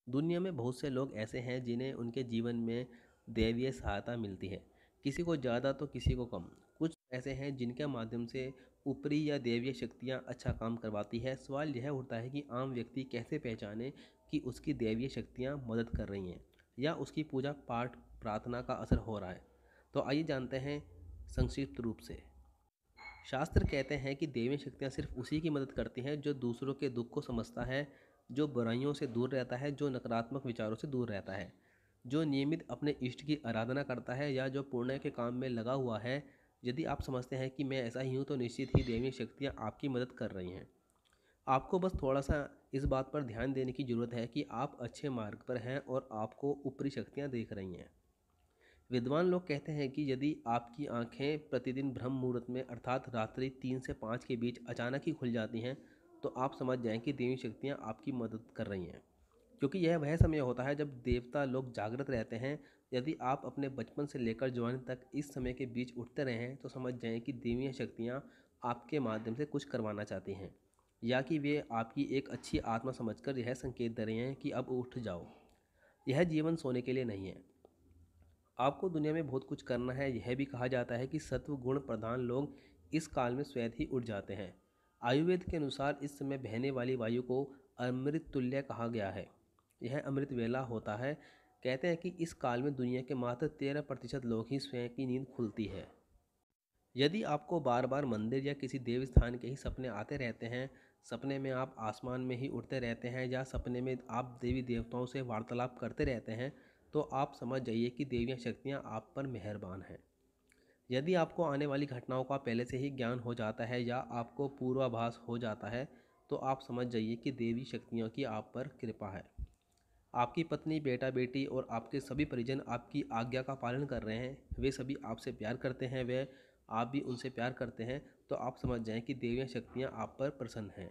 दुनिया में बहुत से लोग ऐसे हैं जिन्हें उनके जीवन में दैवीय सहायता मिलती है। किसी को ज़्यादा तो किसी को कम। कुछ ऐसे हैं जिनके माध्यम से ऊपरी या दैवीय शक्तियाँ अच्छा काम करवाती है। सवाल यह उठता है कि आम व्यक्ति कैसे पहचाने कि उसकी दैवीय शक्तियाँ मदद कर रही हैं या उसकी पूजा पाठ प्रार्थना का असर हो रहा है। तो आइए जानते हैं संक्षिप्त रूप से। शास्त्र कहते हैं कि दैवीय शक्तियाँ सिर्फ उसी की मदद करती हैं जो दूसरों के दुख को समझता है, जो बुराइयों से दूर रहता है, जो नकारात्मक विचारों से दूर रहता है, जो नियमित अपने इष्ट की आराधना करता है या जो पुण्य के काम में लगा हुआ है। यदि आप समझते हैं कि मैं ऐसा ही हूँ तो निश्चित ही दैवीय शक्तियाँ आपकी मदद कर रही हैं। आपको बस थोड़ा सा इस बात पर ध्यान देने की ज़रूरत है कि आप अच्छे मार्ग पर हैं और आपको ऊपरी शक्तियाँ देख रही हैं। विद्वान लोग कहते हैं कि यदि आपकी आंखें प्रतिदिन ब्रह्म मुहूर्त में अर्थात रात्रि 3 से 5 के बीच अचानक ही खुल जाती हैं तो आप समझ जाएं कि देवी शक्तियां आपकी मदद कर रही हैं, क्योंकि यह वह समय होता है जब देवता लोग जागृत रहते हैं। यदि आप अपने बचपन से लेकर जवानी तक इस समय के बीच उठते रहे हैं तो समझ जाएं कि देवी शक्तियाँ आपके माध्यम से कुछ करवाना चाहती हैं, या कि वे आपकी एक अच्छी आत्मा समझकर यह संकेत दे रहे हैं कि अब उठ जाओ। यह जीवन सोने के लिए नहीं है। आपको दुनिया में बहुत कुछ करना है। यह भी कहा जाता है कि सत्व गुण प्रधान लोग इस काल में स्वयं ही उठ जाते हैं। आयुर्वेद के अनुसार इस समय बहने वाली वायु को अमृत तुल्य कहा गया है। यह अमृत वेला होता है। कहते हैं कि इस काल में दुनिया के मात्र 13% लोग ही स्वयं की नींद खुलती है। यदि आपको बार बार मंदिर या किसी देव स्थान के ही सपने आते रहते हैं, सपने में आप आसमान में ही उड़ते रहते हैं या सपने में आप देवी देवताओं से वार्तालाप करते रहते हैं, तो आप समझ जाइए कि देवियाँ शक्तियाँ आप पर मेहरबान हैं। यदि आपको आने वाली घटनाओं का पहले से ही ज्ञान हो जाता है या आपको पूर्वाभास हो जाता है, तो आप समझ जाइए कि देवी शक्तियों की आप पर कृपा है। आपकी पत्नी, बेटा बेटी और आपके सभी परिजन आपकी आज्ञा का पालन कर रहे हैं, वे सभी आपसे प्यार करते हैं, वे आप भी उनसे प्यार करते हैं, तो आप समझ जाएं कि देवियाँ शक्तियाँ आप पर प्रसन्न हैं।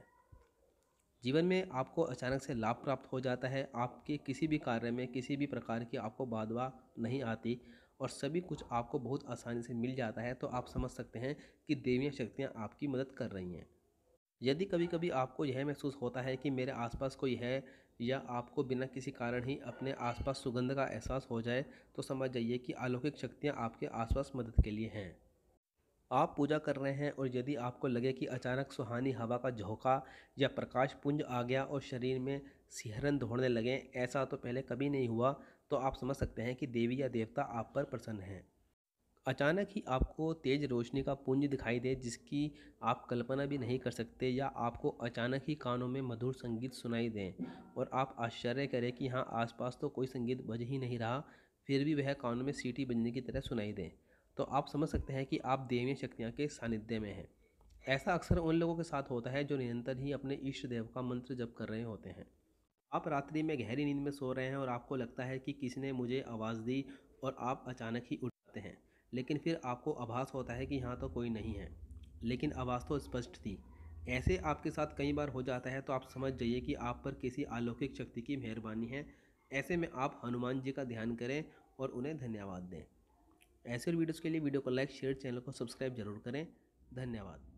जीवन में आपको अचानक से लाभ प्राप्त हो जाता है। आपके किसी भी कार्य में किसी भी प्रकार की आपको बाधा नहीं आती और सभी कुछ आपको बहुत आसानी से मिल जाता है, तो आप समझ सकते हैं कि देवियाँ शक्तियाँ आपकी मदद कर रही हैं। यदि कभी कभी आपको यह महसूस होता है कि मेरे आसपास कोई है, या आपको बिना किसी कारण ही अपने आसपास सुगंध का एहसास हो जाए, तो समझ जाइए कि अलौकिक शक्तियाँ आपके आसपास मदद के लिए हैं। आप पूजा कर रहे हैं और यदि आपको लगे कि अचानक सुहानी हवा का झोंका या प्रकाश पुंज आ गया और शरीर में सिहरन दौड़ने लगे, ऐसा तो पहले कभी नहीं हुआ, तो आप समझ सकते हैं कि देवी या देवता आप पर प्रसन्न हैं। अचानक ही आपको तेज रोशनी का पुंज दिखाई दे जिसकी आप कल्पना भी नहीं कर सकते, या आपको अचानक ही कानों में मधुर संगीत सुनाई दें और आप आश्चर्य करें कि हाँ, आसपास तो कोई संगीत बज ही नहीं रहा, फिर भी वह कानों में सीटी बजने की तरह सुनाई दे, तो आप समझ सकते हैं कि आप देवीय शक्तियाँ के सानिध्य में हैं। ऐसा अक्सर उन लोगों के साथ होता है जो निरंतर ही अपने इष्ट देव का मंत्र जप कर रहे होते हैं। आप रात्रि में गहरी नींद में सो रहे हैं और आपको लगता है कि किसी ने मुझे आवाज़ दी, और आप अचानक ही उठ जाते हैं, लेकिन फिर आपको आभास होता है कि यहाँ तो कोई नहीं है, लेकिन आवाज़ तो स्पष्ट थी। ऐसे आपके साथ कई बार हो जाता है, तो आप समझ जाइए कि आप पर किसी अलौकिक शक्ति की मेहरबानी है। ऐसे में आप हनुमान जी का ध्यान करें और उन्हें धन्यवाद दें। ऐसे वीडियोज़ के लिए वीडियो को लाइक शेयर, चैनल को सब्सक्राइब जरूर करें। धन्यवाद।